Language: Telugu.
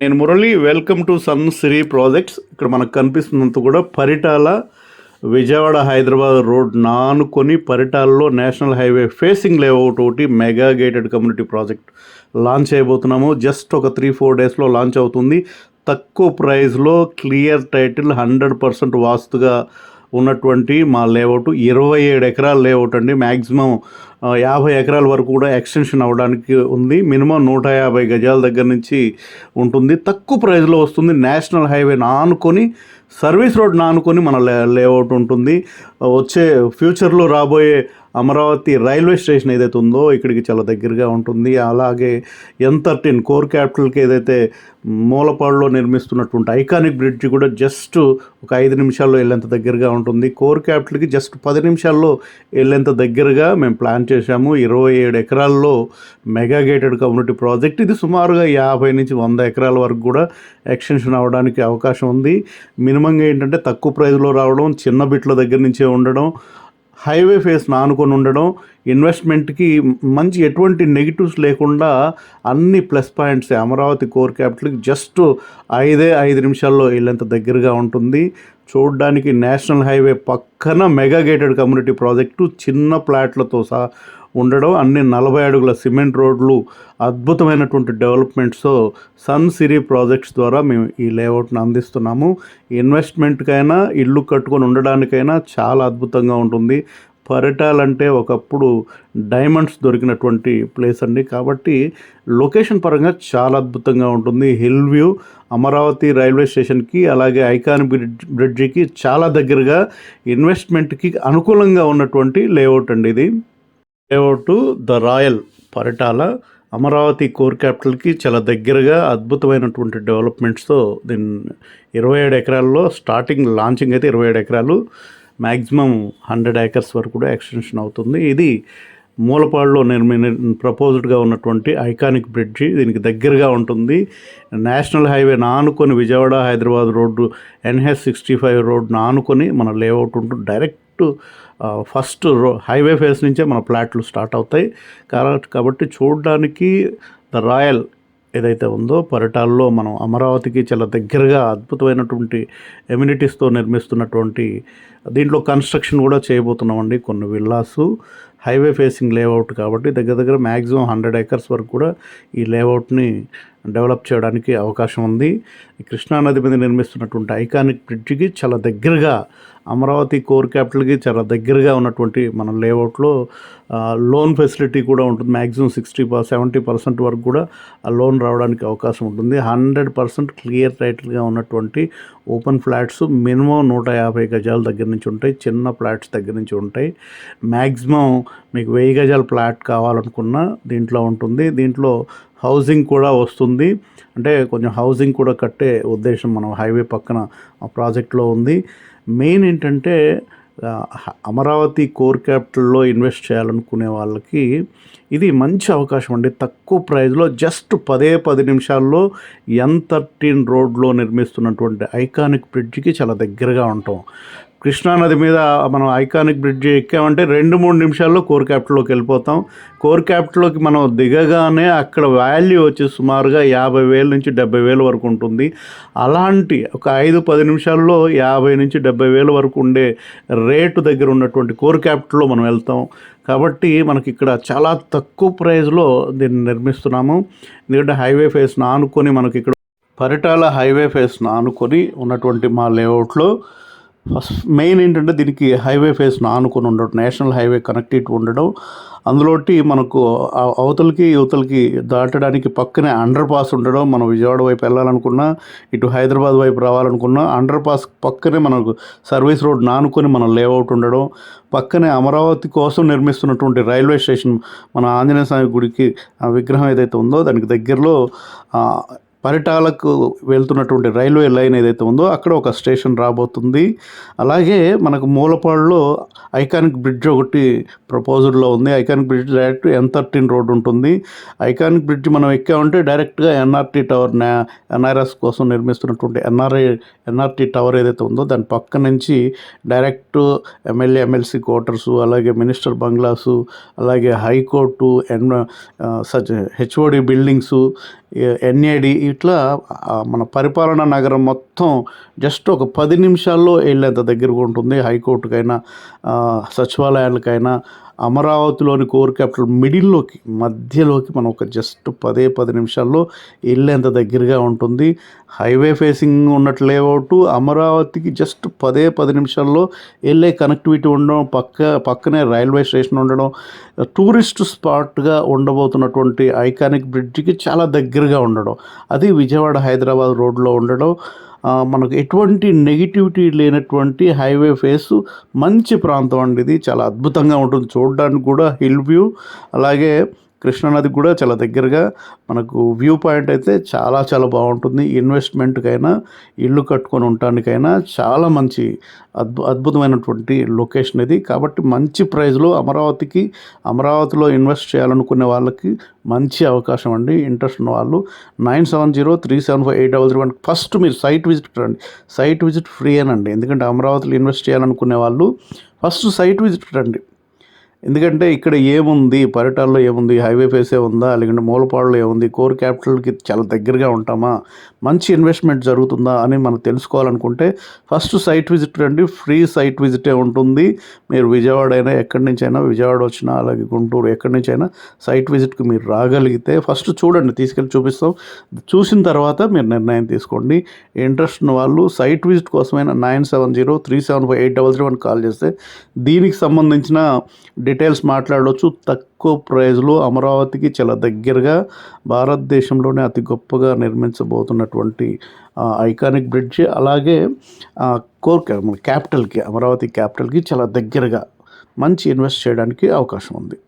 నేను Murali. Welcome to Sun Siri projects. ఇక్కడ మనకు కనిపిస్తున్నంత కూడా పరిటాల విజయవాడ హైదరాబాద్ రోడ్ నానుకొని పరిటాలలో నేషనల్ హైవే ఫేసింగ్ లేఅవుట్ ఒకటి mega gated community project launch చేయబోతున్నాము. జస్ట్ ఒక 3-4 డేస్లో లాంచ్ అవుతుంది. తక్కువ ప్రైస్లో క్లియర్ టైటిల్ 100% వాస్తుగా ఉన్నటువంటి మా లేఅవుట్ 27 ఎకరాల లేఅవుట్ అండి. మ్యాక్సిమం 50 ఎకరాల వరకు కూడా ఎక్స్టెన్షన్ అవ్వడానికి ఉంది. మినిమం 150 గజాల దగ్గర నుంచి ఉంటుంది. తక్కువ ప్రైస్లో వస్తుంది. నేషనల్ హైవే ఆనుకొని, సర్వీస్ రోడ్ ఆనుకొని మన లేఅవుట్ ఉంటుంది. వచ్చే ఫ్యూచర్లో రాబోయే అమరావతి రైల్వే స్టేషన్ ఏదైతే ఉందో ఇక్కడికి చాలా దగ్గరగా ఉంటుంది. అలాగే N13 కోర్ క్యాపిటల్కి ఏదైతే మూలపాడులో నిర్మిస్తున్నటువంటి ఐకానిక్ బ్రిడ్జ్ కూడా జస్ట్ ఒక 5 నిమిషాల్లో వెళ్ళేంత దగ్గరగా ఉంటుంది. కోర్ క్యాపిటల్కి జస్ట్ 10 నిమిషాల్లో వెళ్ళేంత దగ్గరగా మేము ప్లాన్ చేశాము. 27 ఎకరాల్లో మెగా గేటెడ్ కమ్యూనిటీ ప్రాజెక్ట్. ఇది సుమారుగా 50 నుంచి 100 ఎకరాల వరకు కూడా ఎక్స్టెన్షన్ అవ్వడానికి అవకాశం ఉంది. మినిమంగా ఏంటంటే తక్కువ ప్రైస్లో రావడం, చిన్న బిట్ల దగ్గర నుంచే ఉండడం, హైవే ఫేస్ ఆనుకొని ఉండడం, ఇన్వెస్ట్మెంట్కి మంచి ఎటువంటి నెగిటివ్స్ లేకుండా అన్ని ప్లస్ పాయింట్స్. అమరావతి కోర్ క్యాపిటల్కి జస్ట్ 5 నిమిషాల్లో వెళ్ళేంత దగ్గరగా ఉంటుంది. చూడడానికి నేషనల్ హైవే పక్కన మెగా గేటెడ్ కమ్యూనిటీ ప్రాజెక్టు చిన్న ప్లాట్లతో సహా ఉండడం, అన్ని 40 అడుగుల సిమెంట్ రోడ్లు, అద్భుతమైనటువంటి డెవలప్మెంట్స్తో సన్ సిరీ ప్రాజెక్ట్స్ ద్వారా మేము ఈ లేఅవుట్ని అందిస్తున్నాము. ఇన్వెస్ట్మెంట్కైనా ఇల్లు కట్టుకొని ఉండడానికైనా చాలా అద్భుతంగా ఉంటుంది. పరిటాలంటే ఒకప్పుడు డైమండ్స్ దొరికినటువంటి ప్లేస్ అండి. కాబట్టి లొకేషన్ పరంగా చాలా అద్భుతంగా ఉంటుంది. హిల్ వ్యూ, అమరావతి రైల్వే స్టేషన్కి, అలాగే ఐకానిక్ బ్రిడ్జికి చాలా దగ్గరగా ఇన్వెస్ట్మెంట్కి అనుకూలంగా ఉన్నటువంటి లేఅవుట్ అండి ఇది. Layout the royal Paritala Amaravati core క్యాపిటల్కి చాలా దగ్గరగా అద్భుతమైనటువంటి డెవలప్మెంట్స్తో దీన్ని 27 ఎకరాల్లో స్టార్టింగ్ లాంచింగ్ అయితే 27 ఎకరాలు, మ్యాక్సిమం 100 ఏకర్స్ వరకు కూడా ఎక్స్టెన్షన్ అవుతుంది. ఇది మూలపాడులో ప్రపోజ్డ్గా ఉన్నటువంటి ఐకానిక్ బ్రిడ్జి. దీనికి దగ్గరగా ఉంటుంది. నేషనల్ హైవే ఆనుకొని విజయవాడ హైదరాబాద్ రోడ్డు NH65 రోడ్ను ఆనుకొని మన లేఅవుట్ ఉంటుంది. డైరెక్ట్ ఫస్ట్ హైవే ఫేస్ నుంచే మన ప్లాట్లు స్టార్ట్ అవుతాయి. కాబట్టి చూడడానికి ద రాయల్ ఏదైతే ఉందో పరిటాల్లో మనం అమరావతికి చాలా దగ్గరగా అద్భుతమైనటువంటి ఎమ్యూనిటీస్తో నిర్మిస్తున్నటువంటి దీంట్లో కన్స్ట్రక్షన్ కూడా చేయబోతున్నామండి. కొన్ని విల్లాసు హైవే ఫేసింగ్ లేఅవుట్ కాబట్టి దగ్గర మ్యాక్సిమం 100 ఏకర్స్ వరకు కూడా ఈ లేఅవుట్ని డెవలప్ చేయడానికి అవకాశం ఉంది. ఈ కృష్ణానది మీద నిర్మిస్తున్నటువంటి ఐకానిక్ బ్రిడ్జికి చాలా దగ్గరగా, అమరావతి కోర్ క్యాపిటల్కి చాలా దగ్గరగా ఉన్నటువంటి మన లేఅవుట్లో లోన్ ఫెసిలిటీ కూడా ఉంటుంది. మ్యాక్సిమం 60-70% వరకు కూడా ఆ లోన్ రావడానికి అవకాశం ఉంటుంది. 100% క్లియర్ టైటిల్గా ఉన్నటువంటి ఓపెన్ ఫ్లాట్స్ మినిమం 150 గజాల దగ్గర నుంచి ఉంటాయి. చిన్న ఫ్లాట్స్ దగ్గర నుంచి ఉంటాయి. మ్యాక్సిమం మీకు 1000 గజాల ఫ్లాట్ కావాలనుకున్నా దీంట్లో ఉంటుంది. దీంట్లో హౌసింగ్ కూడా వస్తుంది. అంటే కొంచెం హౌసింగ్ కూడా కట్టే ఉద్దేశం మనం హైవే పక్కన ఆ ప్రాజెక్ట్లో ఉంది. మెయిన్ ఏంటంటే అమరావతి కోర్ క్యాపిటల్లో ఇన్వెస్ట్ చేయాలనుకునే వాళ్ళకి ఇది మంచి అవకాశం అండి. తక్కువ ప్రైస్లో జస్ట్ 10 నిమిషాల్లో N13 రోడ్లో నిర్మిస్తున్నటువంటి ఐకానిక్ బ్రిడ్జికి చాలా దగ్గరగా ఉంటాం. కృష్ణానది మీద మనం ఐకానిక్ బ్రిడ్జ్ ఎక్కామంటే 2-3 నిమిషాల్లో కోర్ క్యాపిటల్లోకి వెళ్ళిపోతాం. కోర్ క్యాపిటల్లోకి మనం దిగగానే అక్కడ వాల్యూ వచ్చి సుమారుగా 50,000 నుంచి 70,000 వరకు ఉంటుంది. అలాంటి ఒక 5-10 నిమిషాల్లో 50 నుంచి 70,000 వరకు ఉండే రేటు దగ్గర ఉన్నటువంటి కోర్ క్యాపిటల్లో మనం వెళ్తాం. కాబట్టి మనకి ఇక్కడ చాలా తక్కువ ప్రైస్లో దీన్ని నిర్మిస్తున్నాము. ఎందుకంటే హైవే ఫేస్ ఆనుకొని మనకి ఇక్కడ పరిటాల హైవే ఫేస్ ఆనుకొని ఉన్నటువంటి మా లేఅవుట్లో ఫస్ట్ మెయిన్ ఏంటంటే దీనికి హైవే ఫేస్ ఆనుకొని ఉండడం, నేషనల్ హైవే కనెక్టివిటీ ఉండడం, అందులోటి మనకు అవతలకి యువతలకి దాటడానికి పక్కనే అండర్ పాస్ ఉండడం. మనం విజయవాడ వైపు వెళ్ళాలనుకున్నా, ఇటు హైదరాబాద్ వైపు రావాలనుకున్నా అండర్ పాస్ పక్కనే మనకు సర్వీస్ రోడ్ ఆనుకొని మన లేఅవుట్ ఉండడం, పక్కనే అమరావతి కోసం నిర్మిస్తున్నటువంటి రైల్వే స్టేషన్, మన ఆంజనేయ స్వామి గుడికి విగ్రహం ఏదైతే ఉందో దానికి దగ్గరలో పరిటాలకు వెళ్తున్నటువంటి రైల్వే లైన్ ఏదైతే ఉందో అక్కడ ఒక స్టేషన్ రాబోతుంది. అలాగే మనకు మూలపాడులో ఐకానిక్ బ్రిడ్జ్ ఒకటి ప్రపోజల్లో ఉంది. Iconic bridge direct N13 road ఉంటుంది. ఐకానిక్ బ్రిడ్జ్ మనం ఎక్కామంటే డైరెక్ట్గా NRT టవర్, NRS కోసం నిర్మిస్తున్నటువంటి NRT టవర్ ఏదైతే ఉందో దాని పక్క నుంచి డైరెక్ట్ ఎమ్మెల్యే ఎమ్మెల్సీ క్వార్టర్సు, అలాగే మినిస్టర్ బంగ్లాసు, అలాగే హైకోర్టు, HOD బిల్డింగ్సు, NAD ఇట్లా మన పరిపాలనా నగరం మొత్తం జస్ట్ ఒక 10 నిమిషాల్లో వెళ్ళేంత దగ్గరగా ఉంటుంది. హైకోర్టుకైనా, సచివాలయాలకైనా, అమరావతిలోని కోర్ క్యాపిటల్ మధ్యలోకి మనం ఒక జస్ట్ 10 నిమిషాల్లో వెళ్ళేంత దగ్గరగా ఉంటుంది. హైవే ఫేసింగ్ ఉన్నట్టు లేఅవుట్, అమరావతికి జస్ట్ 10 నిమిషాల్లో వెళ్ళే కనెక్టివిటీ ఉండడం, పక్కనే రైల్వే స్టేషన్ ఉండడం, టూరిస్ట్ స్పాట్గా ఉండబోతున్నటువంటి ఐకానిక్ బ్రిడ్జికి చాలా దగ్గరగా ఉండడం, అది విజయవాడ హైదరాబాద్ రోడ్లో ఉండడం, మనకు ఎటువంటి నెగిటివిటీ లేనటువంటి హైవే ఫేసు మంచి ప్రాంతం అండి. ఇది చాలా అద్భుతంగా ఉంటుంది చూడడానికి కూడా. హిల్ వ్యూ, అలాగే కృష్ణానది కూడా చాలా దగ్గరగా మనకు వ్యూ పాయింట్ అయితే చాలా చాలా బాగుంటుంది. ఇన్వెస్ట్మెంట్కైనా, ఇల్లు కట్టుకొని ఉండటానికైనా చాలా మంచి అద్భుతమైనటువంటి లొకేషన్ ఇది. కాబట్టి మంచి ప్రైస్లో అమరావతిలో ఇన్వెస్ట్ చేయాలనుకునే వాళ్ళకి మంచి అవకాశం అండి. ఇంట్రెస్ట్ ఉన్న వాళ్ళు 9703758031 ఫస్ట్ మీరు సైట్ విజిట్ రండి. సైట్ విజిట్ ఫ్రీ అనండి, ఎందుకంటే అమరావతిలో ఇన్వెస్ట్ చేయాలనుకునే వాళ్ళు ఫస్ట్ సైట్ విజిట్ రండి. ఎందుకంటే ఇక్కడ ఏముంది, పరిటాల్లో ఏముంది, హైవే ఫేసే ఉందా, లేకుంటే మూలపాడులో ఏముంది, కోర్ క్యాపిటల్కి చాలా దగ్గరగా ఉంటామా, మంచి ఇన్వెస్ట్మెంట్ జరుగుతుందా అని మనం తెలుసుకోవాలనుకుంటే ఫస్ట్ సైట్ విజిట్ రండి. ఫ్రీ సైట్ విజిటే ఉంటుంది. మీరు విజయవాడ అయినా, ఎక్కడి నుంచి అయినా, విజయవాడ వచ్చినా, అలాగే గుంటూరు, ఎక్కడి నుంచి అయినా సైట్ విజిట్కి మీరు రాగలిగితే ఫస్ట్ చూడండి, తీసుకెళ్ళి చూపిస్తాం. చూసిన తర్వాత మీరు నిర్ణయం తీసుకోండి. ఇంట్రెస్ట్ ఉన్న వాళ్ళు సైట్ విజిట్ కోసమైనా 9703758031 కాల్ చేస్తే దీనికి సంబంధించిన డీటెయిల్స్ మాట్లాడవచ్చు. తక్కువ ప్రైజ్లో అమరావతికి చాలా దగ్గరగా, భారతదేశంలోనే అతి గొప్పగా నిర్మించబోతున్నటువంటి ఐకానిక్ బ్రిడ్జ్, అలాగే మన క్యాపిటల్కి, అమరావతి క్యాపిటల్కి చాలా దగ్గరగా మంచి ఇన్వెస్ట్ చేయడానికి అవకాశం ఉంది.